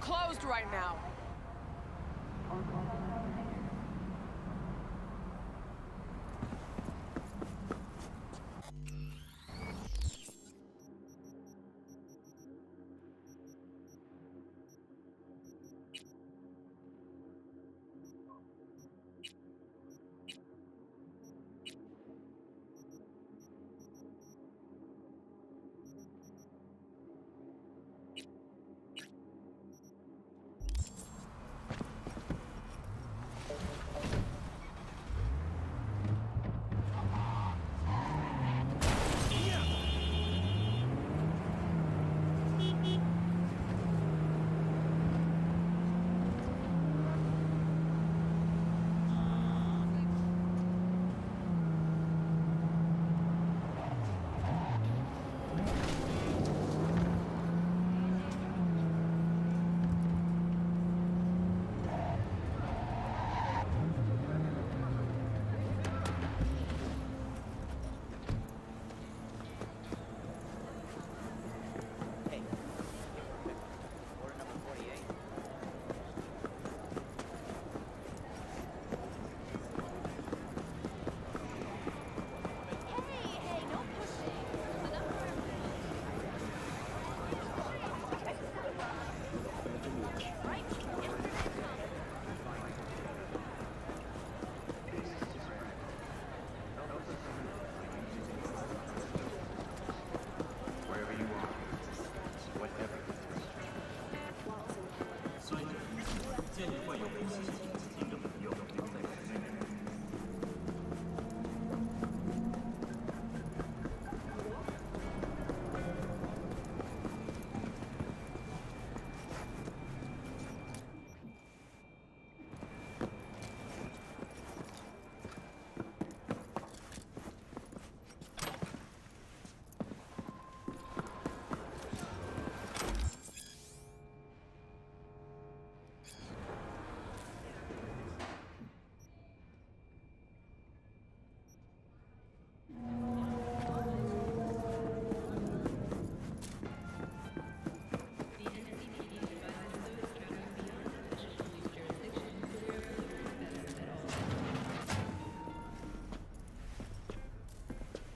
closed right now.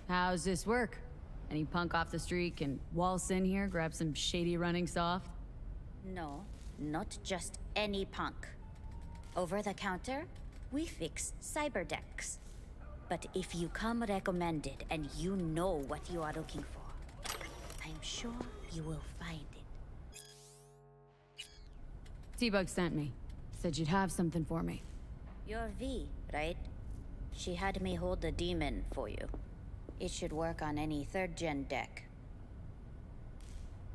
How's this work? Any punk off the street can waltz in here, grab some shady running soft? No, not just any punk. Over the counter, we fix cyber decks. But if you come recommended and you know what you are looking for, I'm sure you will find it. T-Bug sent me. Said you'd have something for me. You're V, right? She had me hold the demon for you. It should work on any 3rd-gen deck.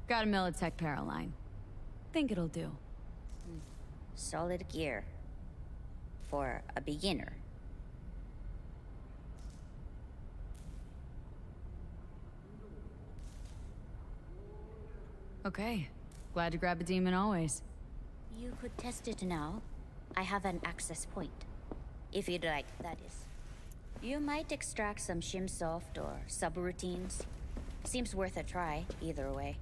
Got a Militech Paraline. Think it'll do. Solid gear. For a beginner. Okay. Glad to grab a demon always. You could test it now. I have an access point. If you'd like, that is. You might extract some shimsoft or subroutines. Seems worth a try, either way.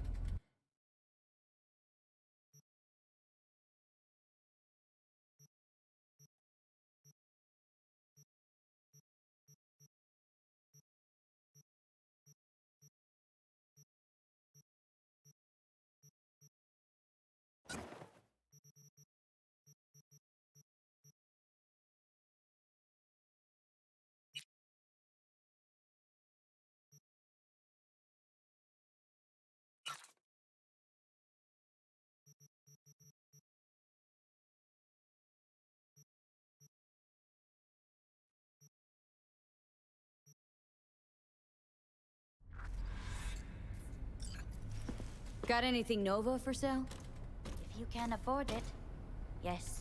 Got anything Nova for sale? If you can afford it, yes.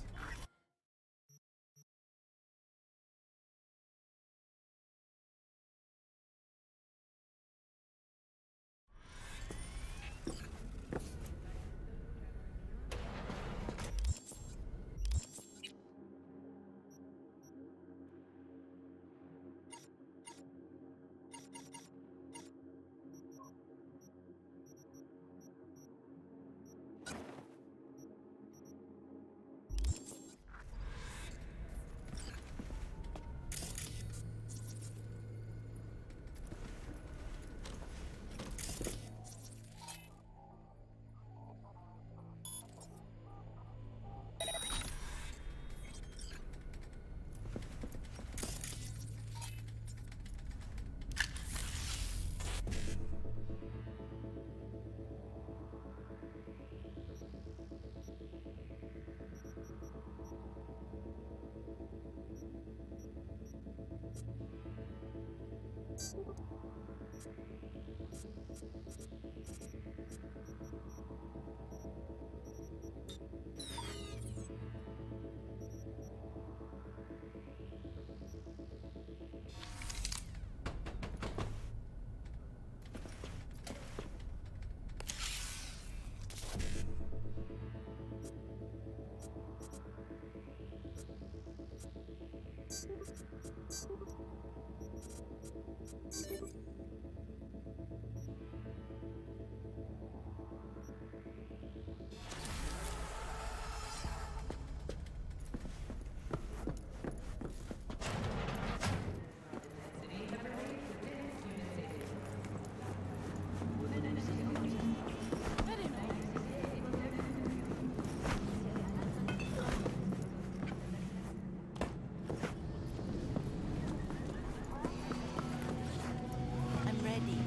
I'm ready.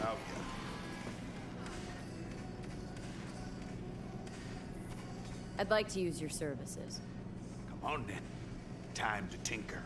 Oh, yeah. I'd like to use your services. Come on then. Time to tinker.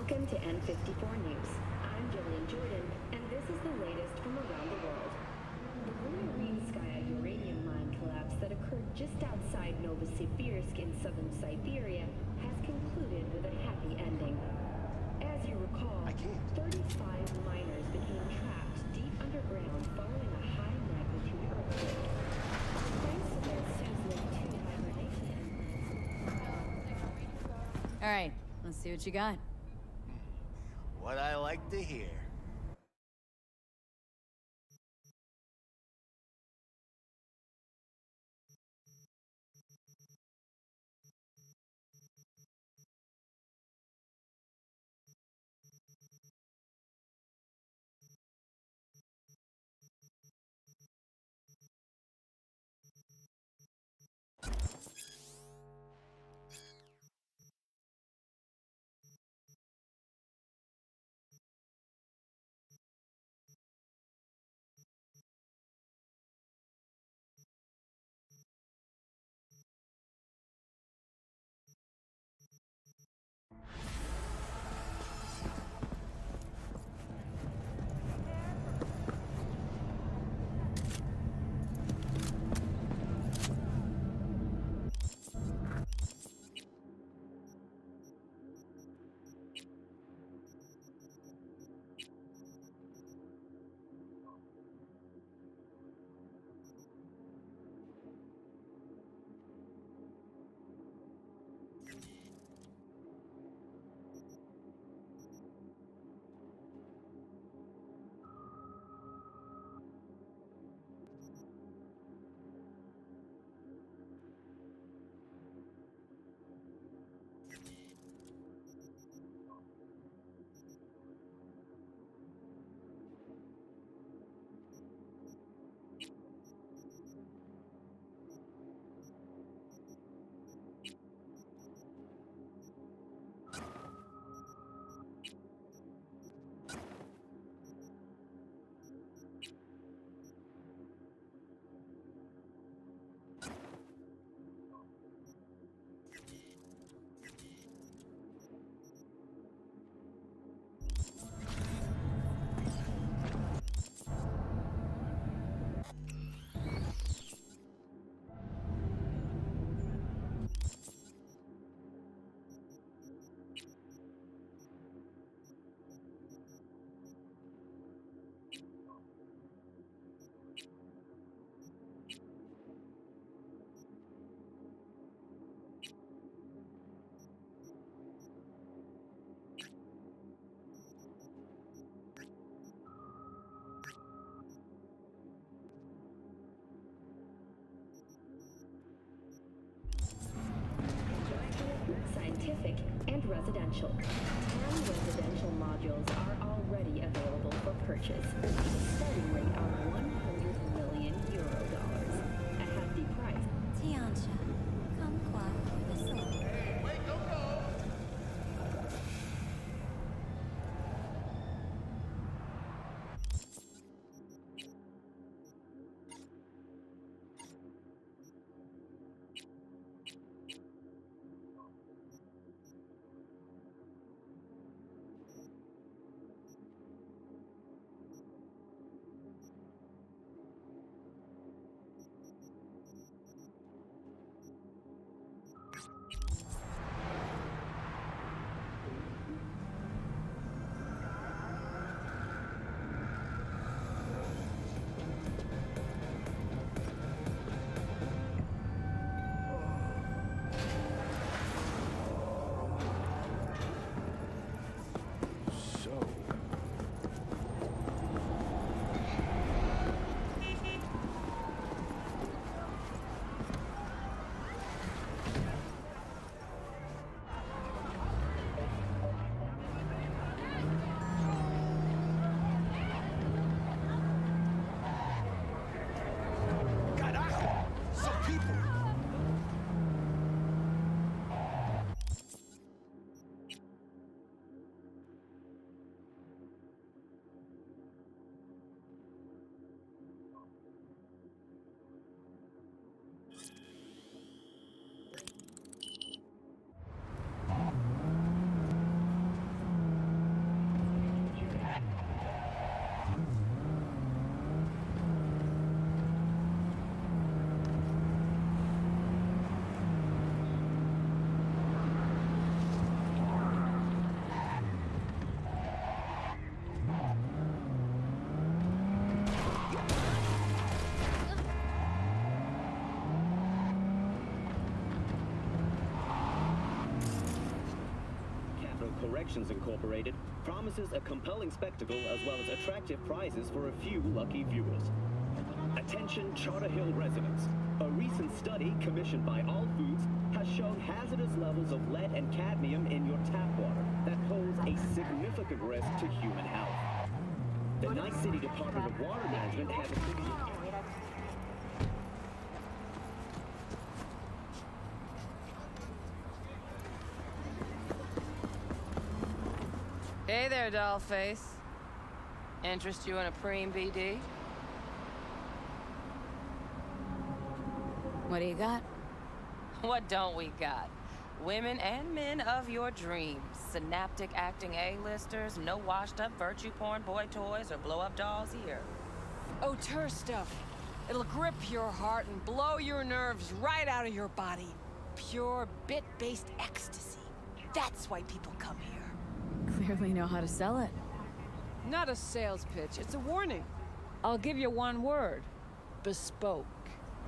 Welcome to N54 News. I'm Jillian Jordan, and this is the latest from around the world. The Lunarinskaya uranium mine collapse that occurred just outside Novosibirsk in southern Siberia has concluded with a happy ending. As you recall, 35 miners became trapped deep underground following a high-magnitude earthquake. Thanks to their Suslin 2 hibernation. All right, let's see what you got. What I like to hear. Scientific and residential. 10 residential modules are already available for purchase. Starting rate of 100 million euro dollars. A hefty price. Tiancha, come quoi for the soul. Corrections Incorporated promises a compelling spectacle as well as attractive prizes for a few lucky viewers. Attention Charter Hill residents. A recent study commissioned by All Foods has shown hazardous levels of lead and cadmium in your tap water that pose a significant risk to human health. The Night City Department of Water Management has Hey there, dollface. Interest you in a preem BD? What do you got? What don't we got? Women and men of your dreams. Synaptic acting A-listers, no washed-up virtue porn boy toys or blow-up dolls here. Auteur stuff. It'll grip your heart and blow your nerves right out of your body. Pure bit-based ecstasy. That's why people come here. Clearly know how to sell it. Not a sales pitch, it's a warning. I'll give you one word. Bespoke.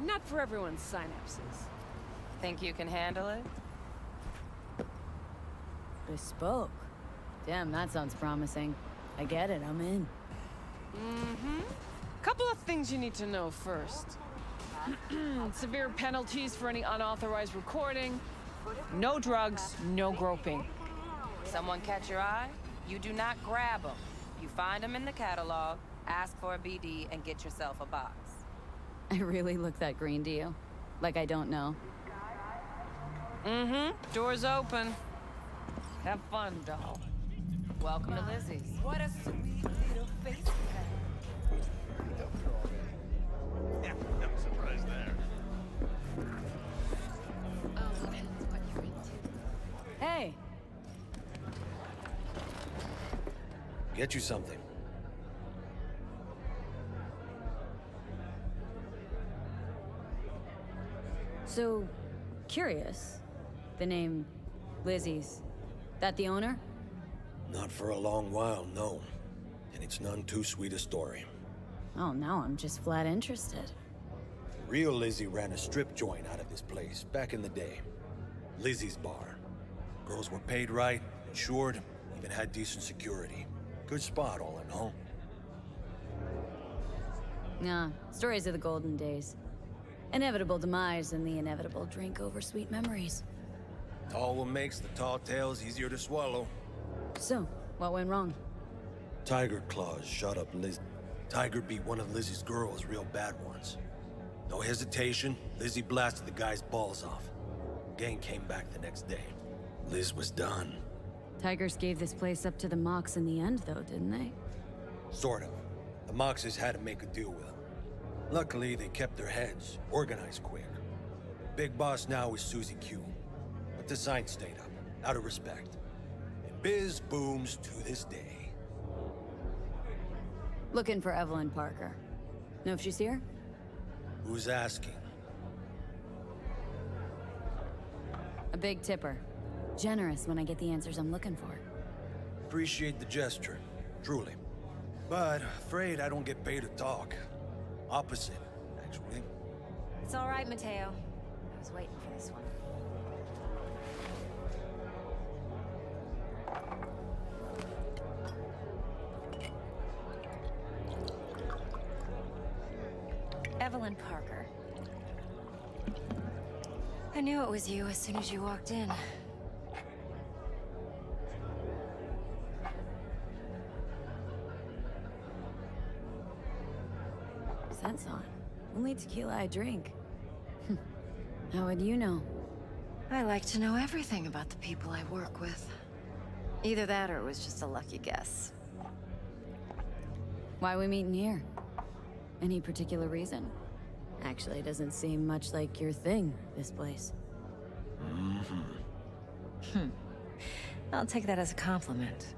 Not for everyone's synapses. Think you can handle it? Bespoke. Damn, that sounds promising. I get it, I'm in. Couple of things you need to know first. Severe penalties for any unauthorized recording. No drugs, no groping. Someone catch your eye? You do not grab them. You find them in the catalog, ask for a BD, and get yourself a box. I really look that green to you? Like I don't know. Door's open. Have fun, doll. Welcome to Lizzie's. What a sweet little face you Yeah, no surprise there. Hey! Get you something. So, curious. The name Lizzie's. That the owner? Not for a long while, no. And it's none too sweet a story. Oh, now I'm just flat interested. Real Lizzie ran a strip joint out of this place back in the day. Lizzie's Bar. Girls were paid right, insured, even had decent security. Good spot, all in all. Nah, stories of the golden days. Inevitable demise and the inevitable drink over sweet memories. All what makes the tall tales easier to swallow. So, what went wrong? Tiger Claws shot up Liz. Tiger beat one of Lizzie's girls real bad once. No hesitation, Lizzie blasted the guy's balls off. Gang came back the next day. Liz was done. Tigers gave this place up to the Mox in the end, though, didn't they? Sort of. The Moxes had to make a deal with them. Luckily, they kept their heads, organized quick. Big boss now is Susie Q. But the sign stayed up, out of respect. And biz booms to this day. Looking for Evelyn Parker. Know if she's here? Who's asking? A big tipper. Generous when I get the answers I'm looking for. Appreciate the gesture, truly. But afraid I don't get paid to talk. Opposite, actually. It's all right, Mateo. I was waiting for this one. Evelyn Parker. I knew it was you as soon as you walked in. Scent's on. Only tequila I drink. How would you know? I like to know everything about the people I work with. Either that or it was just a lucky guess. Why we meeting here? Any particular reason? Actually, doesn't seem much like your thing, this place. I'll take that as a compliment.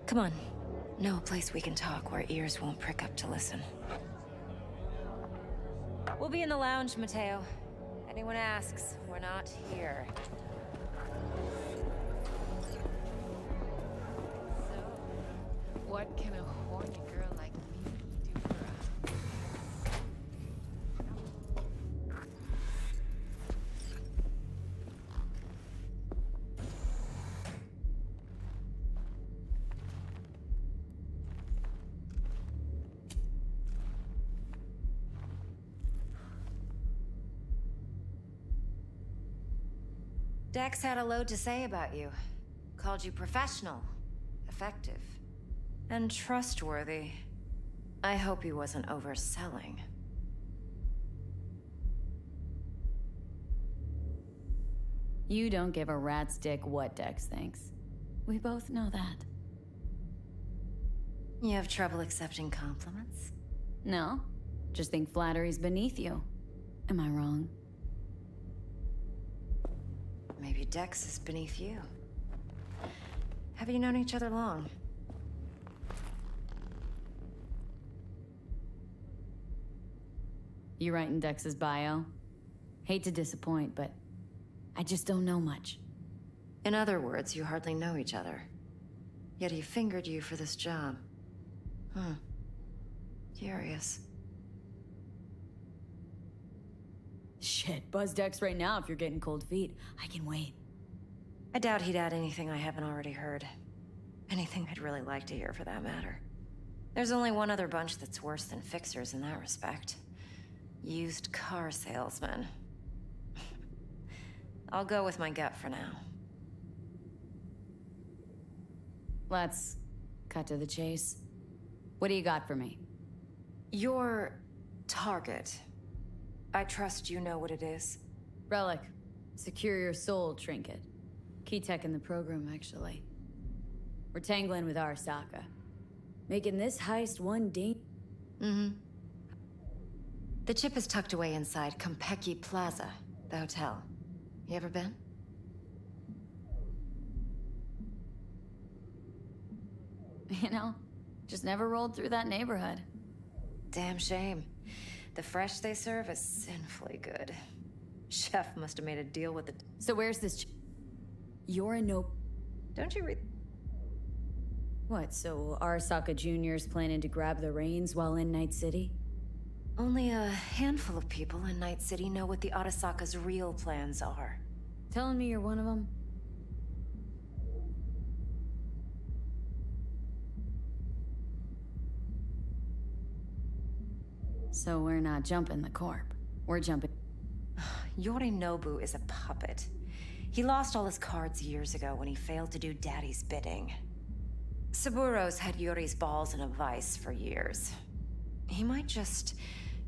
Come on. Know a place we can talk where ears won't prick up to listen. We'll be in the lounge, Mateo. Anyone asks, we're not here. So, what can a horny girl like me do for us? Dex had a load to say about you. Called you professional, effective, and trustworthy. I hope he wasn't overselling. You don't give a rat's dick what Dex thinks. We both know that. You have trouble accepting compliments? No, just think flattery's beneath you. Am I wrong? Maybe Dex is beneath you. Have you known each other long? You writing Dex's bio? Hate to disappoint, but I just don't know much. In other words, you hardly know each other. Yet he fingered you for this job. Curious. Shit, buzz Dex right now if you're getting cold feet. I can wait. I doubt he'd add anything I haven't already heard. Anything I'd really like to hear, for that matter. There's only one other bunch that's worse than fixers in that respect. Used car salesmen. I'll go with my gut for now. Let's cut to the chase. What do you got for me? Your target. I trust you know what it is. Relic. Secure your soul trinket. Key tech in the program, actually. We're tangling with Arasaka. Making this heist one day. The chip is tucked away inside Kompeki Plaza, the hotel. You ever been? You know, just never rolled through that neighborhood. Damn shame. The fresh they serve is sinfully good. Chef must have made a deal with the... So where's this You're a no... Don't you read... What, so Arasaka Jr.'s planning to grab the reins while in Night City? Only a handful of people in Night City know what the Arasaka's real plans are. Telling me you're one of them? So we're not jumping the corp. We're jumping... Yorinobu is a puppet. He lost all his cards years ago when he failed to do Daddy's bidding. Saburo's had Yuri's balls in a vice for years. He might just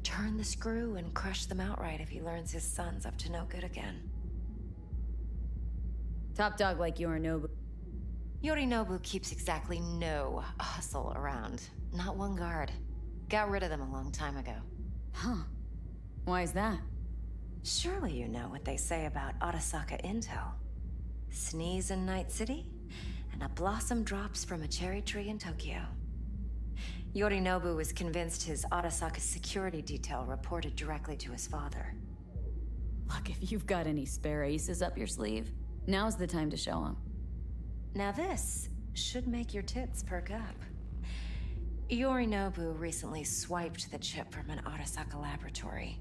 turn the screw and crush them outright if he learns his son's up to no good again. Top dog like Yorinobu. Yorinobu keeps exactly no hustle around. Not one guard. Got rid of them a long time ago. Huh. Why is that? Surely you know what they say about Arasaka intel. Sneeze in Night City, and a blossom drops from a cherry tree in Tokyo. Yorinobu was convinced his Arasaka security detail reported directly to his father. Look, if you've got any spare aces up your sleeve, now's the time to show them. Now this should make your tits perk up. Yorinobu recently swiped the chip from an Arasaka laboratory.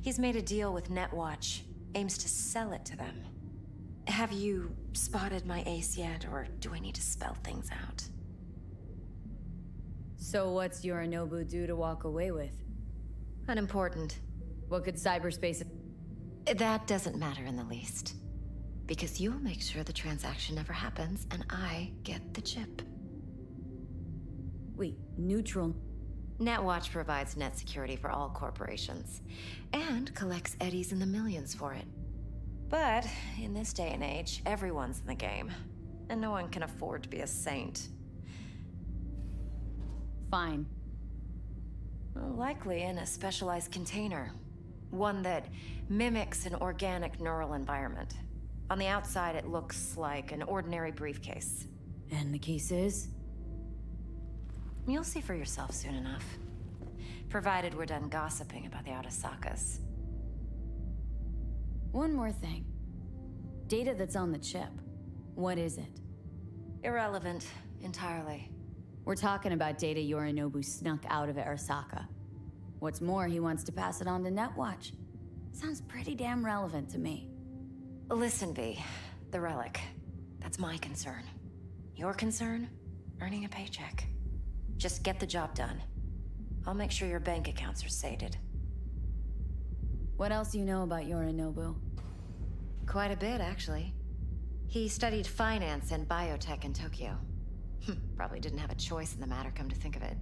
He's made a deal with Netwatch, aims to sell it to them. Have you spotted my ace yet, or do I need to spell things out? So what's Yorinobu do to walk away with? Unimportant. What could cyberspace... That doesn't matter in the least. Because you'll make sure the transaction never happens, and I get the chip. Wait, neutral... Netwatch provides net security for all corporations, and collects eddies in the millions for it. But in this day and age, everyone's in the game, and no one can afford to be a saint. Fine. Well, likely in a specialized container. One that mimics an organic neural environment. On the outside, it looks like an ordinary briefcase. And the case is? You'll see for yourself soon enough. Provided we're done gossiping about the Arasakas. One more thing. Data that's on the chip. What is it? Irrelevant, entirely. We're talking about data Yorinobu snuck out of Arasaka. What's more, he wants to pass it on to Netwatch. Sounds pretty damn relevant to me. Listen, V. The relic. That's my concern. Your concern? Earning a paycheck. Just get the job done. I'll make sure your bank accounts are sated. What else do you know about Yorinobu? Quite a bit, actually. He studied finance and biotech in Tokyo. Probably didn't have a choice in the matter, come to think of it.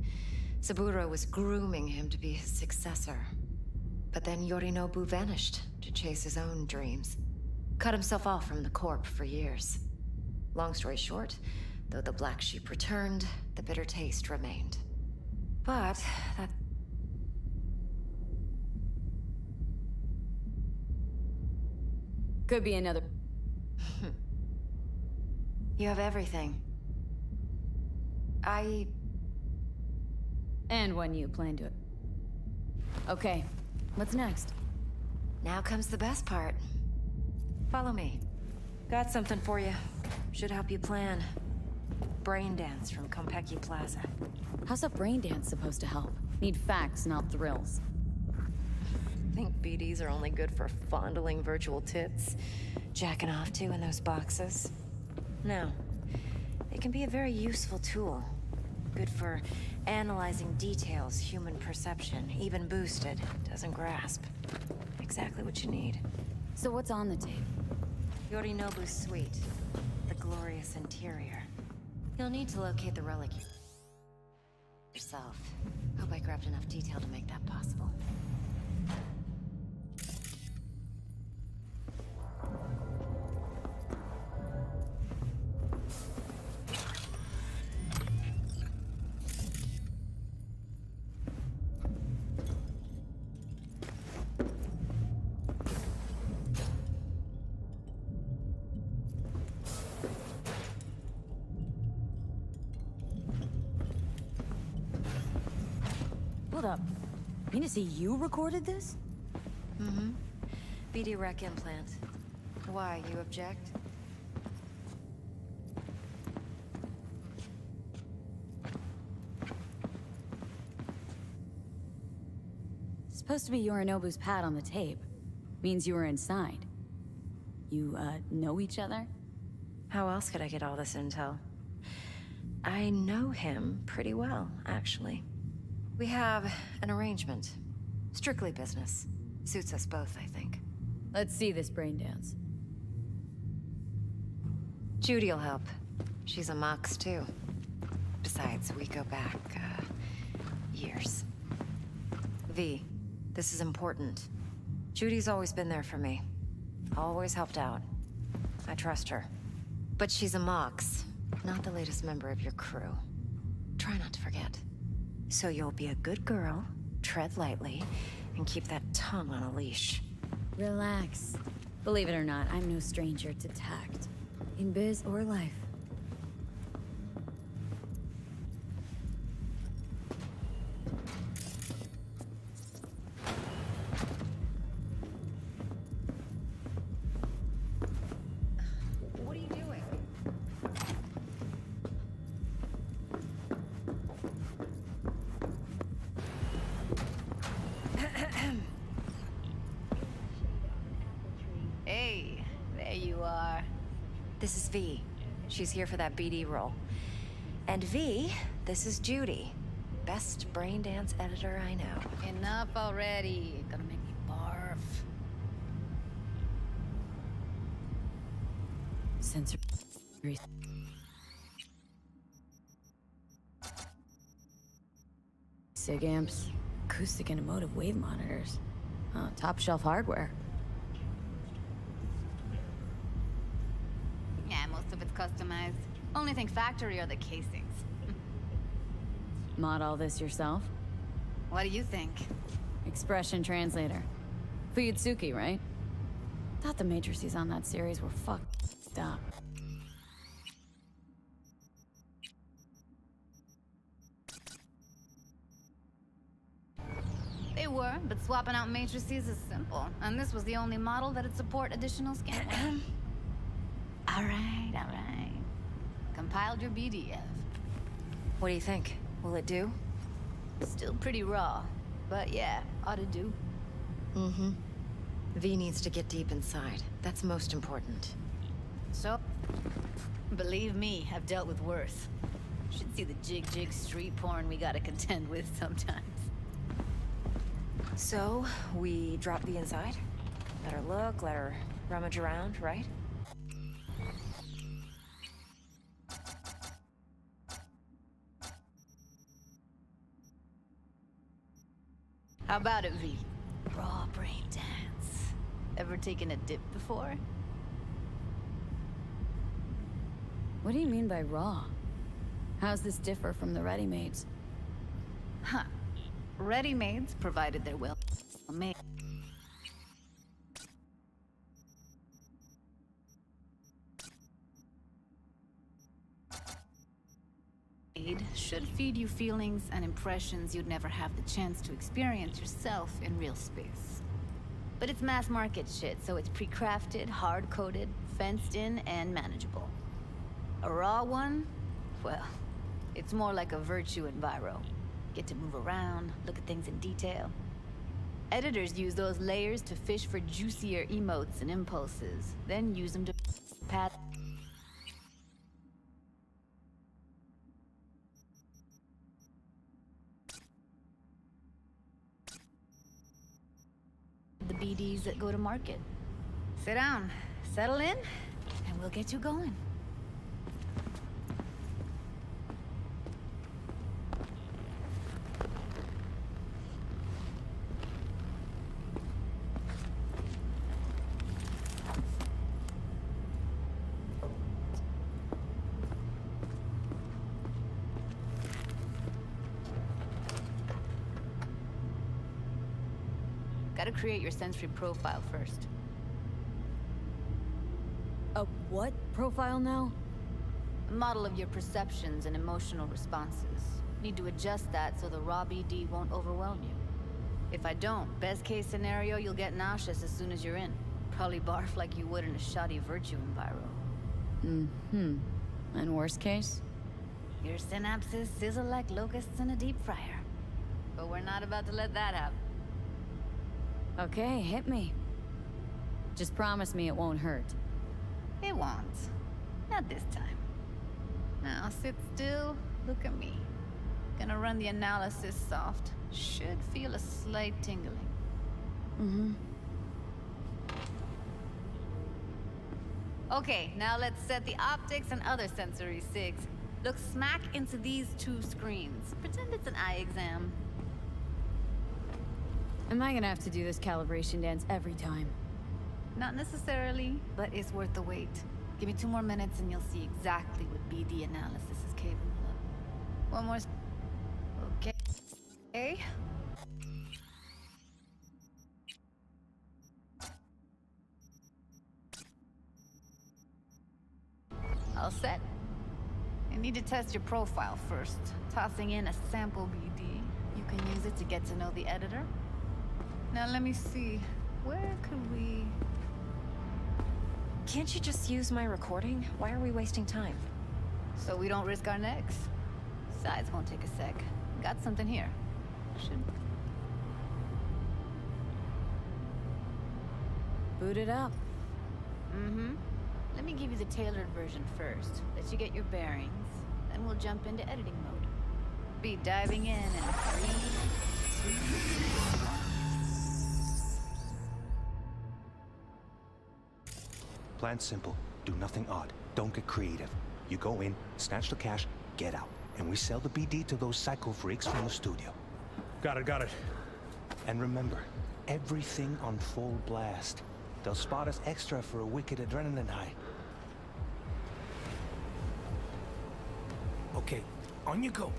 Saburo was grooming him to be his successor. But then Yorinobu vanished to chase his own dreams. Cut himself off from the Corp for years. Long story short, though the black sheep returned, the bitter taste remained. But that... Could be another... You have everything. And when you plan to... Okay, what's next? Now comes the best part. Follow me. Got something for you. Should help you plan. Brain dance from Konpeki Plaza. How's a brain dance supposed to help? Need facts, not thrills. Think BDs are only good for fondling virtual tits? Jacking off to in those boxes? No. They can be a very useful tool. Good for analyzing details human perception, even boosted, doesn't grasp. Exactly what you need. So what's on the tape? Yorinobu's suite. The glorious interior. You'll need to locate the relic yourself. Hope I grabbed enough detail to make that possible. Hold up. Mean to say you recorded this? Mm-hmm. BD rec implant. Why, you object? Supposed to be Yorinobu's pad on the tape. Means you were inside. You, know each other? How else could I get all this intel? I know him pretty well, actually. We have an arrangement. Strictly business. Suits us both, I think. Let's see this brain dance. Judy'll help. She's a Mox, too. Besides, we go back, years. V, this is important. Judy's always been there for me. Always helped out. I trust her. But she's a Mox, not the latest member of your crew. Try not to forget. So you'll be a good girl, tread lightly, and keep that tongue on a leash. Relax. Believe it or not, I'm no stranger to tact. In biz or life. What are you doing? Hey, there you are. This is V. She's here for that BD role. And V, this is Judy. Best brain dance editor I know. Enough already. Gonna make me barf. Sensor... SIG amps, acoustic and emotive wave monitors. Top shelf hardware. Yeah, most of it's customized. Only thing factory are the casings. Mod all this yourself? What do you think? Expression translator. Fuyutsuki, right? Thought the matrices on that series were fucked up. They were, but swapping out matrices is simple. And this was the only model that'd support additional scanning. All right. Compiled your BDF. What do you think? Will it do? Still pretty raw, but yeah, ought to do. Mm-hmm. V needs to get deep inside. That's most important. So, believe me, I've dealt with worse. Should see the jig street porn we gotta contend with sometimes. So, we drop V inside? Let her look, let her rummage around, right? How about it, V? Raw brain dance. Ever taken a dip before? What do you mean by raw? How's this differ from the ready-mades? Huh. Ready-mades, provided they're well made, should feed you feelings and impressions you'd never have the chance to experience yourself in real space. But it's mass market shit, so it's pre-crafted, hard-coded, fenced in, and manageable. A raw one? Well, it's more like a virtue enviro. Get to move around, look at things in detail. Editors use those layers to fish for juicier emotes and impulses, then use them to pad the BDs that go to market. Sit down, settle in, and we'll get you going. Gotta create your sensory profile first. A what profile now? A model of your perceptions and emotional responses. Need to adjust that so the raw BD won't overwhelm you. If I don't, best case scenario, you'll get nauseous as soon as you're in. Probably barf like you would in a shoddy virtue enviro. Mm-hmm. And worst case? Your synapses sizzle like locusts in a deep fryer. But we're not about to let that happen. Okay, hit me. Just promise me it won't hurt. It won't. Not this time. Now sit still, look at me. Gonna run the analysis soft. Should feel a slight tingling. Mm-hmm. Okay, now let's set the optics and other sensory sigs. Look smack into these two screens. Pretend it's an eye exam. Am I gonna have to do this calibration dance every time? Not necessarily, but it's worth the wait. Give me 2 more minutes and you'll see exactly what BD analysis is capable of. One more. Okay. Okay. All set. I need to test your profile first. Tossing in a sample BD. You can use it to get to know the editor. Now let me see. Where could we... Can't you just use my recording? Why are we wasting time? So we don't risk our necks. Besides, won't take a sec. Got something here. Should... Boot it up. Mm-hmm. Let me give you the tailored version first. Let you get your bearings. Then we'll jump into editing mode. Be diving in 3, 2... Plan simple. Do nothing odd. Don't get creative. You go in, snatch the cash, get out. And we sell the BD to those psycho freaks from the studio. Got it. And remember, everything on full blast. They'll spot us extra for a wicked adrenaline high. Okay, on you go.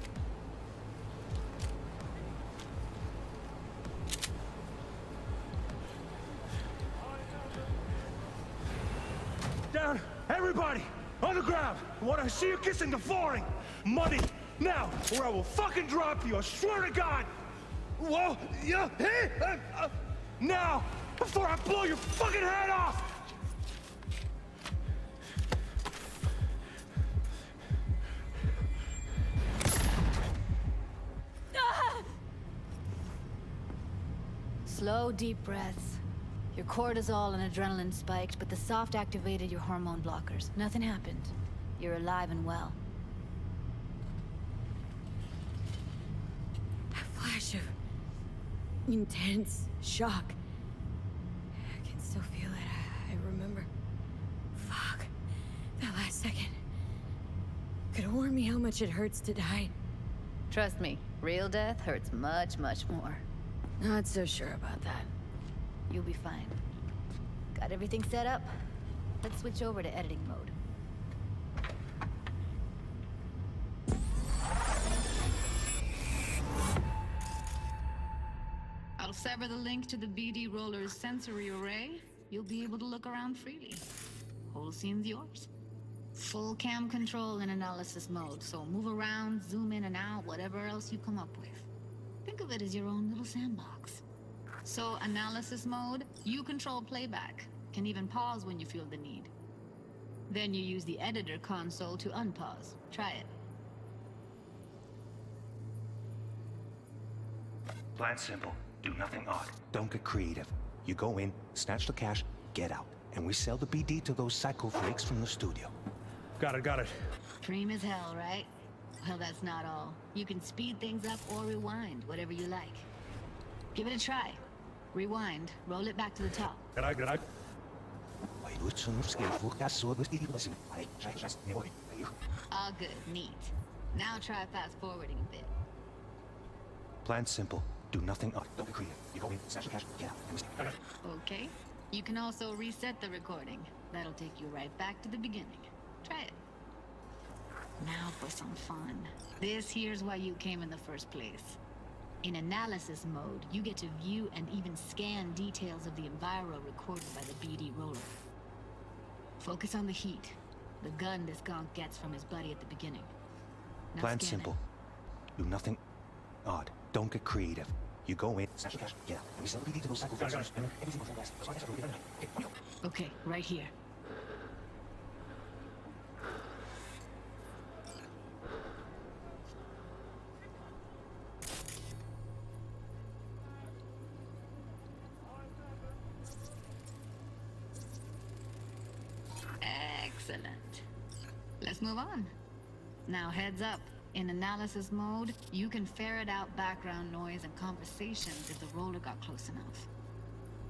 Down! Everybody! On the ground! I want to see you kissing the flooring! Money! Now! Or I will fucking drop you! I swear to God! Whoa! Yeah! Hey! Now! Before I blow your fucking head off! Slow, deep breaths. Your cortisol and adrenaline spiked, but the soft activated your hormone blockers. Nothing happened. You're alive and well. A flash of intense shock. I can still feel it. I remember much it hurts to die? Trust me, real death hurts much, much more. Not so sure about that. You'll be fine. Got everything set up? Let's switch over to editing mode. I'll sever the link to the BD Roller's sensory array. You'll be able to look around freely. Whole scene's yours. Full cam control in analysis mode, so move around, zoom in and out, whatever else you come up with. Think of it as your own little sandbox. So, analysis mode, you control playback. Can even pause when you feel the need. Then you use the editor console to unpause. Try it. Plan simple. Do nothing odd. Don't get creative. You go in, snatch the cash, get out. And we sell the BD to those psycho freaks from the studio. Got it. Cream as hell, right? Well, that's not all. You can speed things up or rewind, whatever you like. Give it a try. Rewind, roll it back to the top. All good, neat. Now try fast forwarding a bit. Plan simple. Do nothing odd. Don't get creative. You go in, snatch the cash, get out. Okay. You can also reset the recording. That'll take you right back to the beginning. Try it. Now for some fun. This here's why you came in the first place. In analysis mode, you get to view and even scan details of the enviro recorded by the BD roller. Focus on the heat, the gun this gonk gets from his buddy at the beginning. Now Plan scan simple. Do nothing odd. Don't get creative. You go in, snatch the cash, get out. And we sell the BD to those psycho freaks. Everything will fast. So I guess we'll get it. it. Okay, right here. Excellent. Let's move on. Now heads up. In analysis mode, you can ferret out background noise and conversations if the roller got close enough.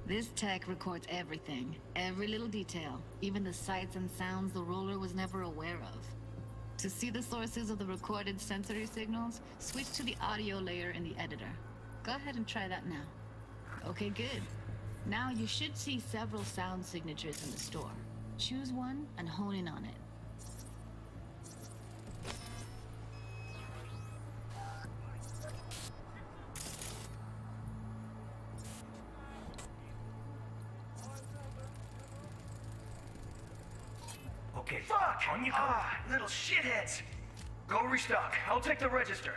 This tech records everything, every little detail, even the sights and sounds the roller was never aware of. To see the sources of the recorded sensory signals, switch to the audio layer in the editor. Go ahead and try that now. Okay, good. Now you should see several sound signatures in the store. Choose one and hone in on it. Okay. Fuck! On you go. Little shitheads! Go restock. I'll take the register.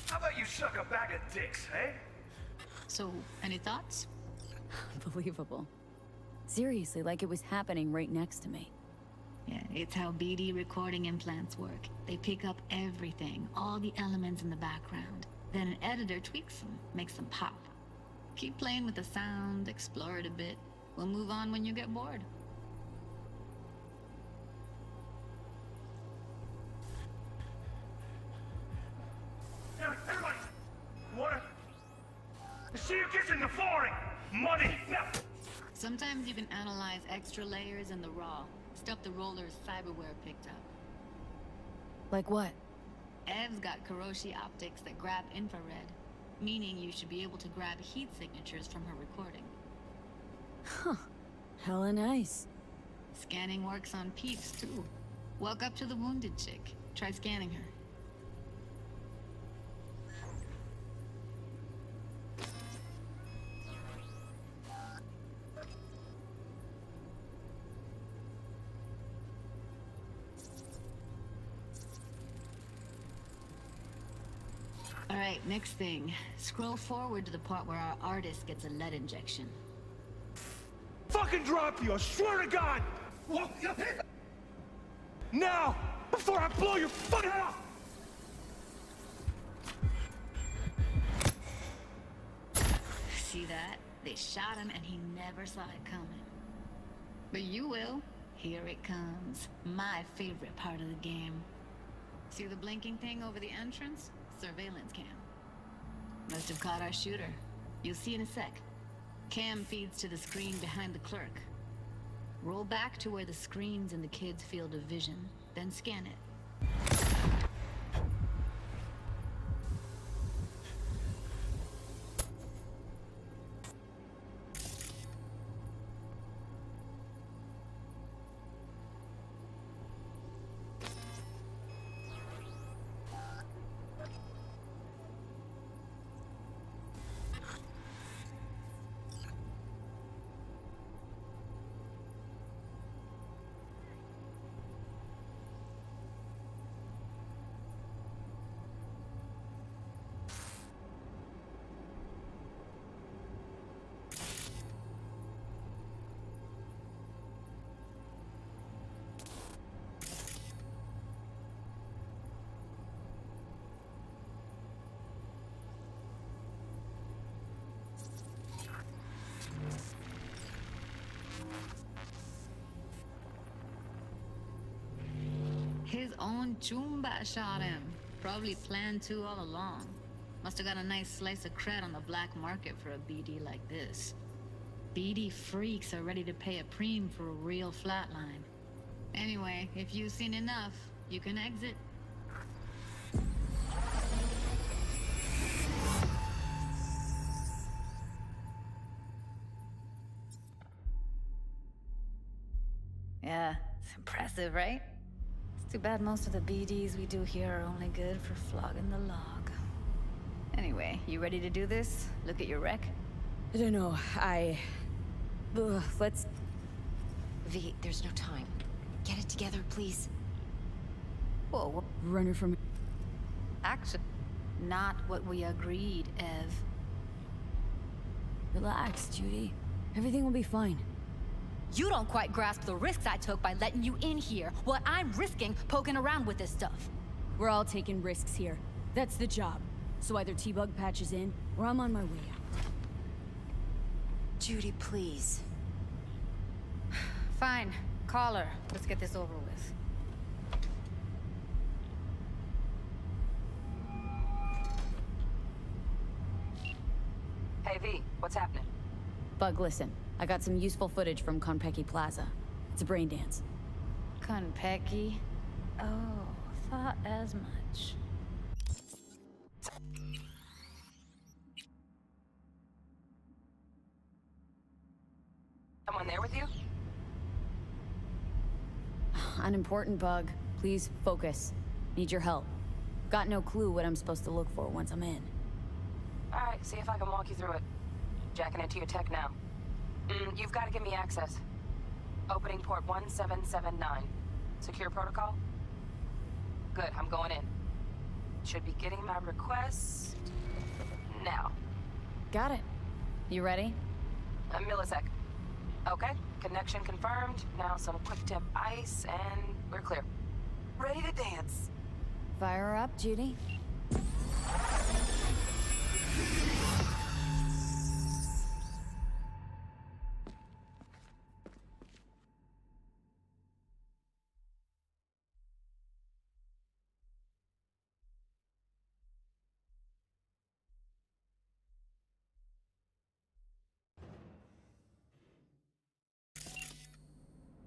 How about you suck a bag of dicks, eh? So, any thoughts? Unbelievable. Seriously, like it was happening right next to me. Yeah, it's how BD recording implants work. They pick up everything, all the elements in the background. Then an editor tweaks them, makes them pop. Keep playing with the sound, explore it a bit. We'll move on when you get bored. Everybody! Water! See you kissing the flooring! Money! Now! Sometimes you can analyze extra layers in the raw, stuff the roller's cyberware picked up. Like what? Ev's got Kiroshi optics that grab infrared, meaning you should be able to grab heat signatures from her recording. Huh. Hella nice. Scanning works on peeps, too. Walk up to the wounded chick. Try scanning her. Alright, next thing. Scroll forward to the part where our artist gets a lead injection. Fucking drop you, I swear to God! Now! Before I blow your fucking head off! See that? They shot him and he never saw it coming. But you will. Here it comes. My favorite part of the game. See the blinking thing over the entrance? Surveillance cam. Must have caught our shooter. You'll see in a sec. Cam feeds to the screen behind the clerk. Roll back to where the screen's in the kid's field of vision, then scan it. His own Chumba shot him. Probably planned to all along. Must have got a nice slice of cred on the black market for a BD like this. BD freaks are ready to pay a preem for a real flatline. Anyway, if you've seen enough, you can exit. Yeah, it's impressive, right? It's too bad most of the BDs we do here are only good for flogging the log. Anyway, you ready to do this? Look at your wreck? I don't know, let's... V, there's no time. Get it together, please. Whoa, runner from... Action. Not what we agreed, Ev. Relax, Judy. Everything will be fine. You don't quite grasp the risks I took by letting you in here. What I'm risking poking around with this stuff. We're all taking risks here. That's the job. So either T-Bug patches in, or I'm on my way out. Judy, please. Fine. Call her. Let's get this over with. Hey, V, what's happening? Bug, listen. I got some useful footage from Konpeki Plaza. It's a brain dance. Konpeki? Oh, thought as much. Someone there with you? Unimportant, Bug. Please focus. Need your help. Got no clue what I'm supposed to look for once I'm in. Alright, see if I can walk you through it. Jacking into your tech now. You've got to give me access. Opening port 1779. Secure protocol? Good, I'm going in. Should be getting my request... now. Got it. You ready? A millisec. Okay, connection confirmed. Now some quick tip ice, and we're clear. Ready to dance. Fire her up, Judy.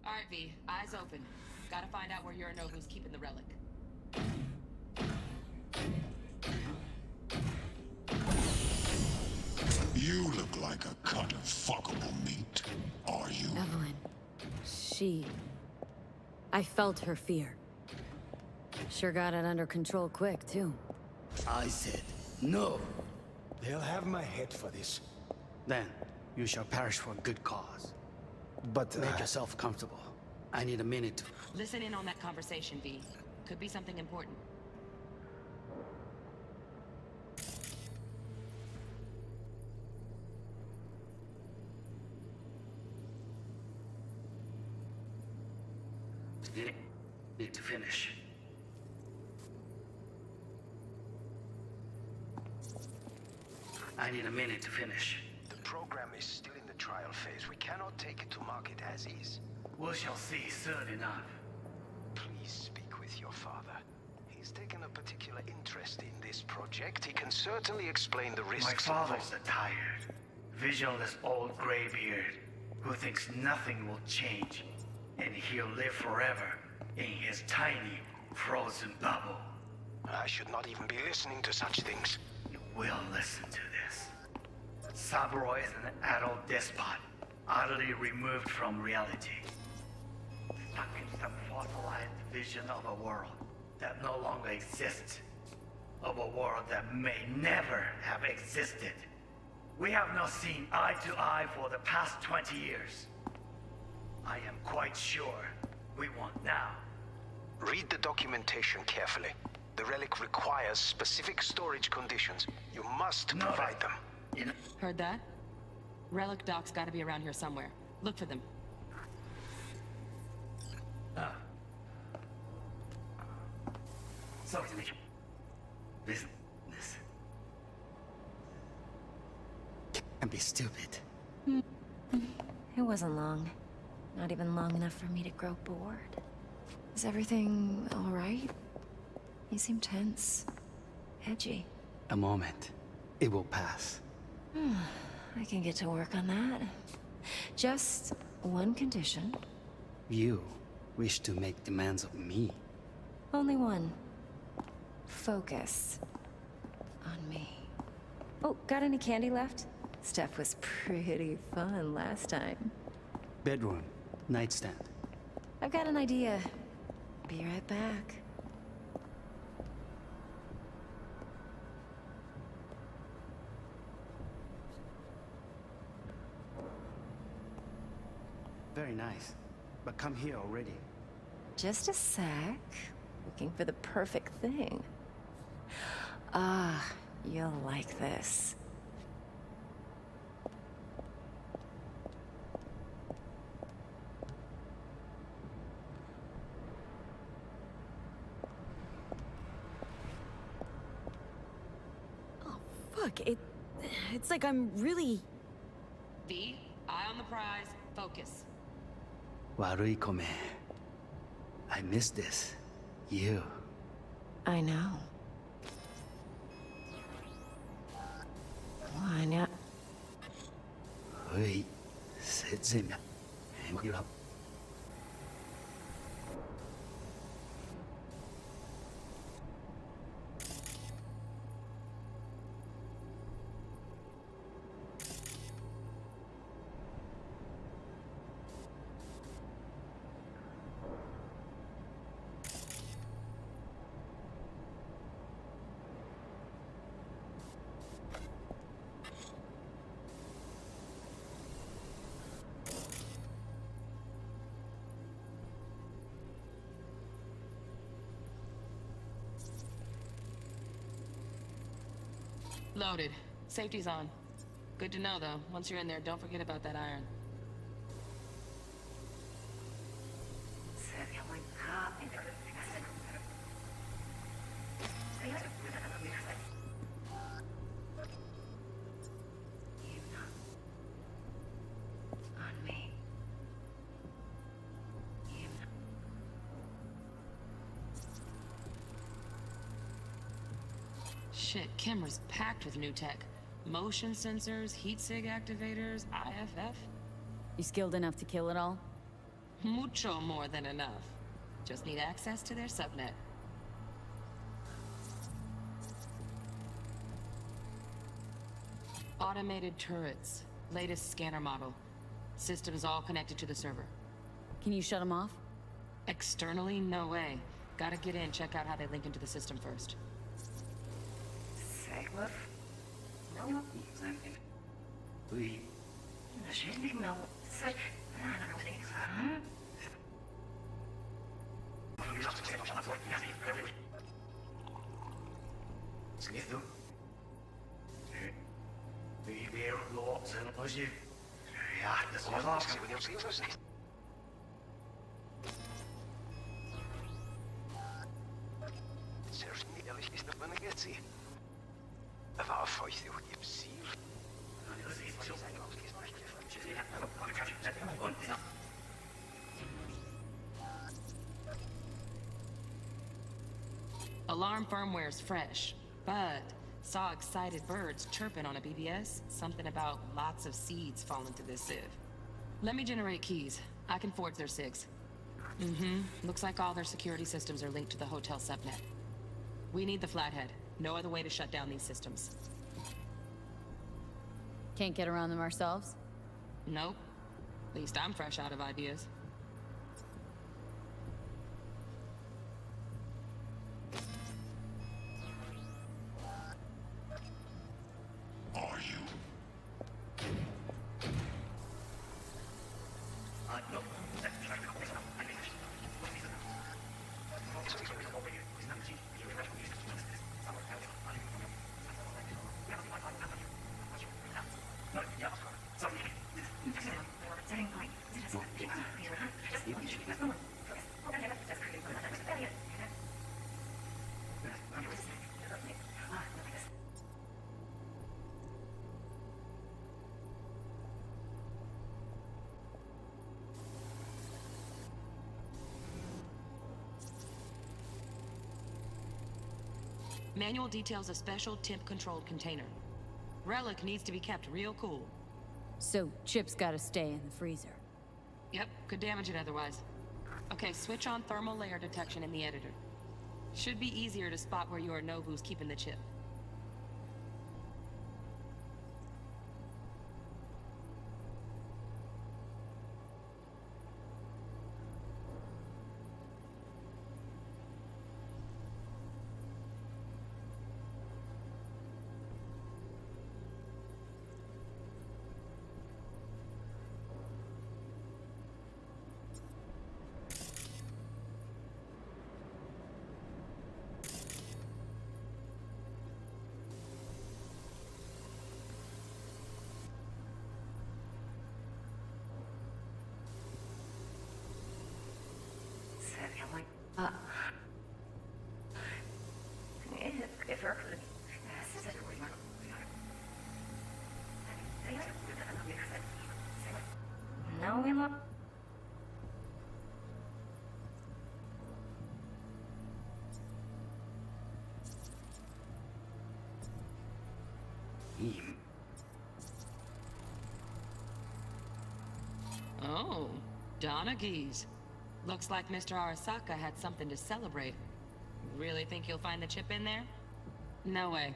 Alright, V, eyes open. Gotta find out where Yorinobu's keeping the relic. You look like a cut of fuckable meat, are you? Evelyn. I felt her fear. Sure got it under control quick, too. I said no. They'll have my head for this. Then you shall perish for a good cause. But, Make yourself comfortable. I need a minute to... Listen in on that conversation, V. Could be something important. Need to finish. I need a minute to finish. The program is still in the trial phase. We cannot take it to market as is. We shall see soon enough. Please speak with your father. He's taken a particular interest in this project. He can certainly explain the risks. My father's a tired, visionless old graybeard who thinks nothing will change, and he'll live forever in his tiny, frozen bubble. I should not even be listening to such things. You will listen to this. Saburo is an adult despot, utterly removed from reality. Stuck in some fossilized vision of a world that no longer exists. Of a world that may never have existed. We have not seen eye to eye for the past 20 years. I am quite sure we want now. Read the documentation carefully. The relic requires specific storage conditions. You must provide them. Heard that? Relic docs gotta be around here somewhere. Look for them. So, listen, this can't be stupid. It wasn't long. Not even long enough for me to grow bored. Is everything all right? You seem tense. Edgy. A moment. It will pass. I can get to work on that. Just one condition. You wish to make demands of me. Only one. Focus. On me. Oh, got any candy left? Stuff was pretty fun last time. Bedroom. Nightstand. I've got an idea. Be right back. Very nice. But come here already. Just a sec. Looking for the perfect thing. Ah, you'll like this. Fuck, it's like I'm really... V, eye on the prize, focus. Warui kome. I miss this. You. I know. Wanya. Hui. Setsime. Hang you up. Loaded. Safety's on. Good to know, though. Once you're in there, don't forget about that iron. On me. Shit, camera's packed with new tech. Motion sensors, heat sig activators, IFF. You skilled enough to kill it all? Mucho more than enough. Just need access to their subnet. Automated turrets. Latest scanner model. Systems all connected to the server. Can you shut them off? Externally, no way. Gotta get in, check out how they link into the system first. Hui. Sniffle. Be there, lots and was you. Yeah, this is awesome. Alarm firmware's fresh, but saw excited birds chirping on a BBS. Something about lots of seeds falling to this sieve. Let me generate keys. I can forge their SIGs. Looks like all their security systems are linked to the hotel subnet. We need the Flathead. No other way to shut down these systems. Can't get around them ourselves? Nope. At least I'm fresh out of ideas. Are you? Manual details a special temp-controlled container. Relic needs to be kept real cool. So, Chip's gotta stay in the freezer. Yep, could damage it otherwise. Okay, switch on thermal layer detection in the editor. Should be easier to spot where Yorinobu's keeping the chip. Oh, Donaghy's. Looks like Mr. Arasaka had something to celebrate. Really think you'll find the chip in there? No way.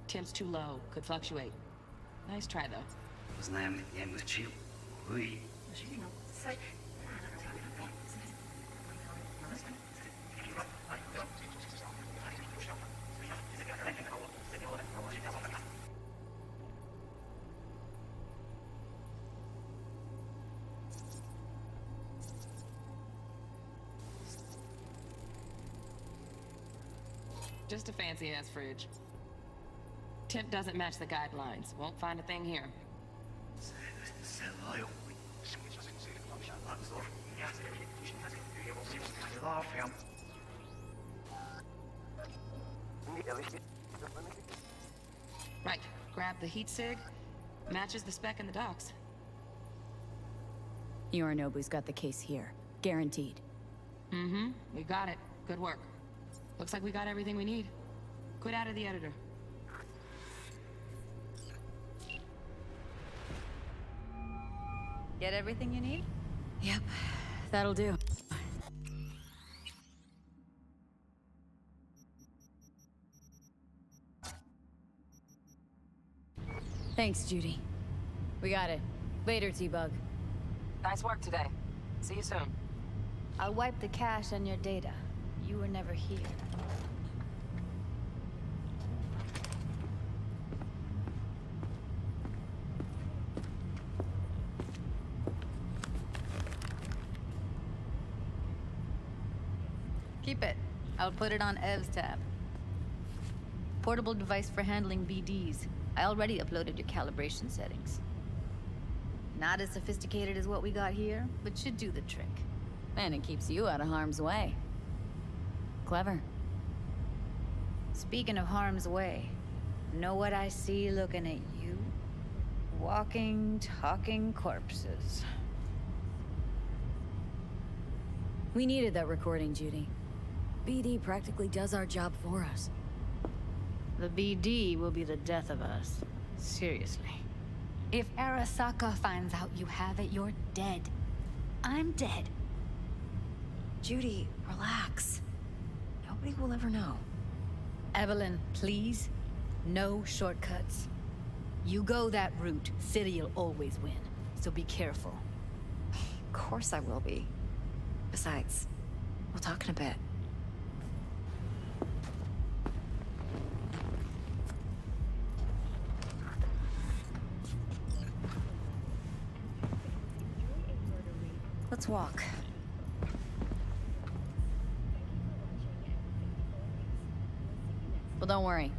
Temp's too low. Could fluctuate. Nice try, though. Just a fancy-ass fridge. Temp doesn't match the guidelines. Won't find a thing here. Right. Grab the heat sig. Matches the spec in the docks. Yorinobu's got the case here. Guaranteed. Mm-hmm. We got it. Good work. Looks like we got everything we need. Quit out of the editor. Get everything you need? Yep, that'll do. Thanks, Judy. We got it. Later, T-Bug. Nice work today. See you soon. I'll wipe the cache on your data. You were never here. Keep it. I'll put it on Ev's tab. Portable device for handling BDs. I already uploaded your calibration settings. Not as sophisticated as what we got here, but should do the trick. And it keeps you out of harm's way. Clever. Speaking of harm's way, know what I see looking at you? Walking, talking corpses. We needed that recording, Judy. BD practically does our job for us. The BD will be the death of us. Seriously. If Arasaka finds out you have it, you're dead. I'm dead. Judy, relax. Nobody will ever know. Evelyn, please. No shortcuts. You go that route, City'll always win. So be careful. Of course I will be. Besides, we'll talk in a bit. Let's walk. Well, don't worry.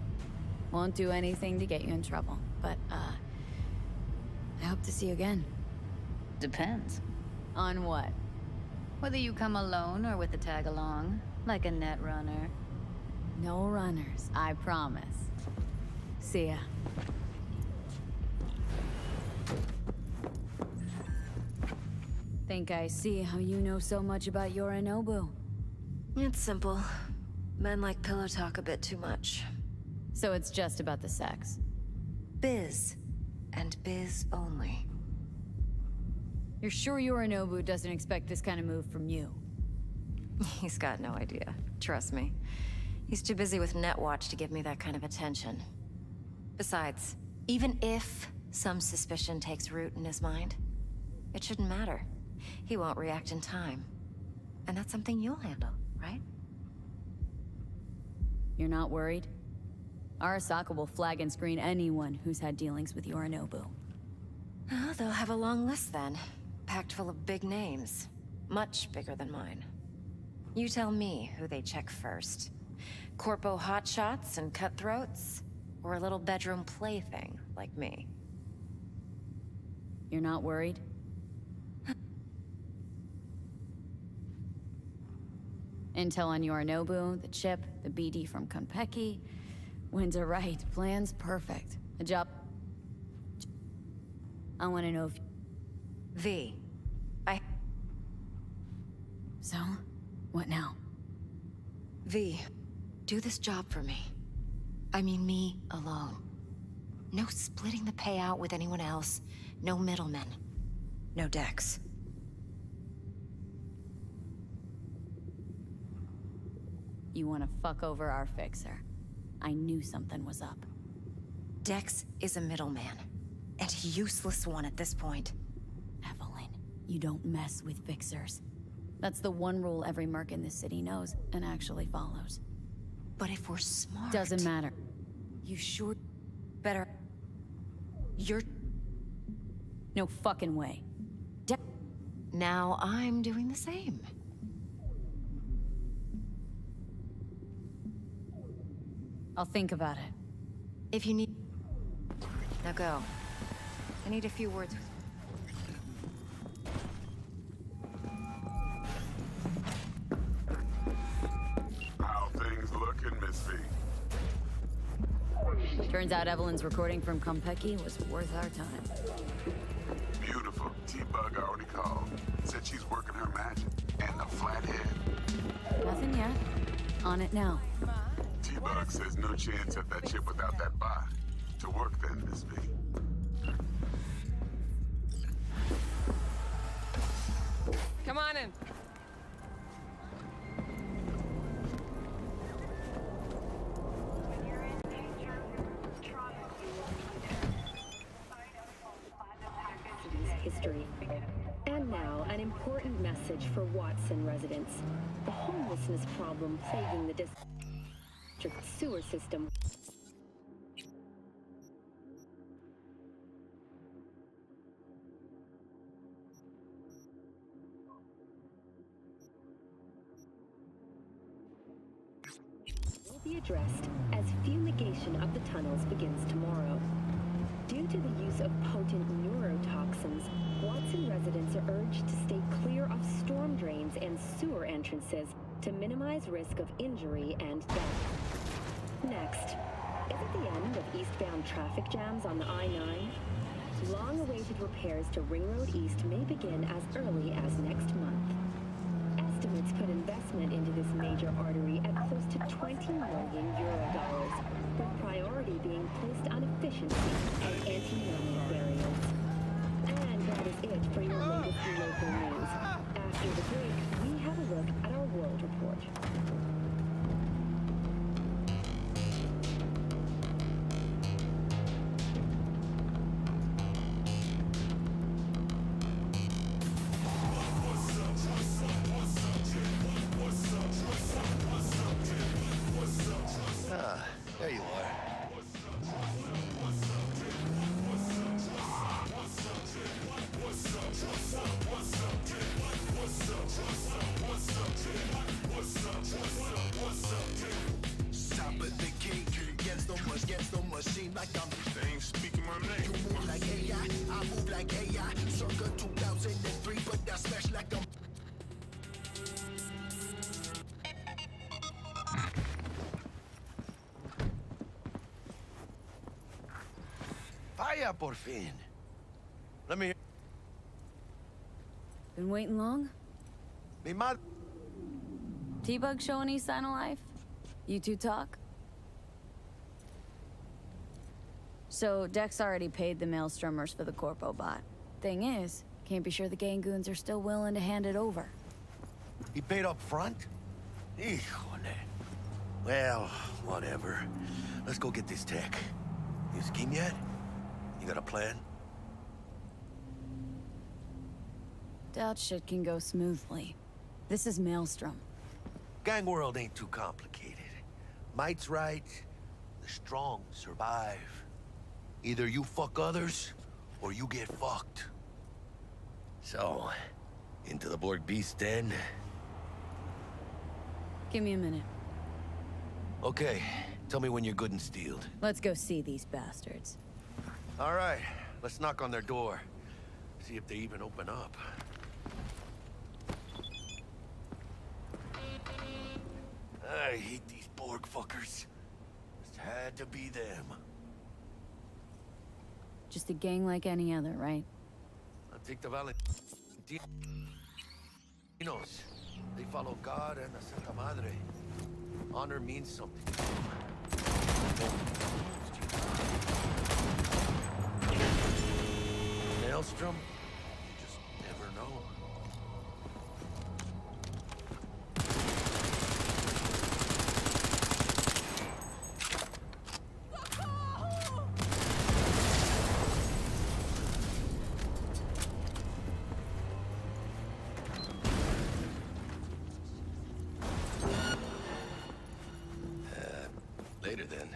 Won't do anything to get you in trouble. But, I hope to see you again. Depends. On what? Whether you come alone or with a tag along, like a net runner. No runners, I promise. See ya. Think I see how you know so much about Yorinobu. It's simple. Men like pillow talk a bit too much. So it's just about the sex. Biz. And biz only. You're sure Yorinobu doesn't expect this kind of move from you? He's got no idea. Trust me. He's too busy with Netwatch to give me that kind of attention. Besides, even if some suspicion takes root in his mind, it shouldn't matter. He won't react in time. And that's something you'll handle, right? You're not worried? Arasaka will flag and screen anyone who's had dealings with Yorinobu. Oh, they'll have a long list then. Packed full of big names. Much bigger than mine. You tell me who they check first. Corpo hotshots and cutthroats? Or a little bedroom plaything like me? You're not worried? Intel on Yorinobu, the chip, the BD from Konpeki. Winds are right, plan's perfect. A job... I want to know if... V. So? What now? V, do this job for me. I mean me alone. No splitting the payout with anyone else. No middlemen. No Dex. You want to fuck over our fixer. I knew something was up. Dex is a middleman. And a useless one at this point. Evelyn, you don't mess with fixers. That's the one rule every merc in this city knows and actually follows. But if we're smart... Doesn't matter. You sure... Better... You're... No fucking way. Now I'm doing the same. I'll think about it. If you need... Now go. I need a few words with... How things looking, Miss V? Turns out Evelyn's recording from Konpeki was worth our time. Beautiful. T-Bug already called. Said she's working her magic. And the flathead. Nothing yet. On it now. T-Bug says no chance at that chip without that bot. To work then, Miss V. Come on in. History. And now, an important message for Watson residents. The homelessness problem plaguing the district sewer system. Will be addressed as fumigation of the tunnels begins tomorrow. Due to the use of potent neurotoxins, Watson residents are urged to stay clear of storm drains and sewer entrances to minimize risk of injury and death. Next, is it the end of eastbound traffic jams on the I-9? Long-awaited repairs to Ring Road East may begin as early as next month. Estimates put investment into this major artery at close to 20 million euro, with priority being placed on efficiency and anti-money barriers. And that is it for your latest local news. After the break, we have a look at our world report. Ah, there you are. Stop at the king, against the machine like I'm... They ain't speaking my name. You move like AI, I move like AI. Circa 2003, but I smash like I'm... Vaya por fin. Let me... Been waiting long? Mi mad... T-Bug show any sign of life? You two talk? So Dex already paid the Maelstromers for the Corpo bot. Thing is, can't be sure the Gangoons are still willing to hand it over. He paid up front? Híjole. Well, whatever. Let's go get this tech. You scheme yet? You got a plan? Doubt shit can go smoothly. This is Maelstrom. Gang world ain't too complicated. Might's right, the strong survive. Either you fuck others, or you get fucked. So, into the Borg Beast den? Give me a minute. Okay, tell me when you're good and steeled. Let's go see these bastards. All right, let's knock on their door. See if they even open up. I hate these Borg fuckers. Just had to be them. Just a gang like any other, right? I'll take the Valentinos. They follow God and the Santa Madre. Honor means something. Maelstrom? You just never know. Later then.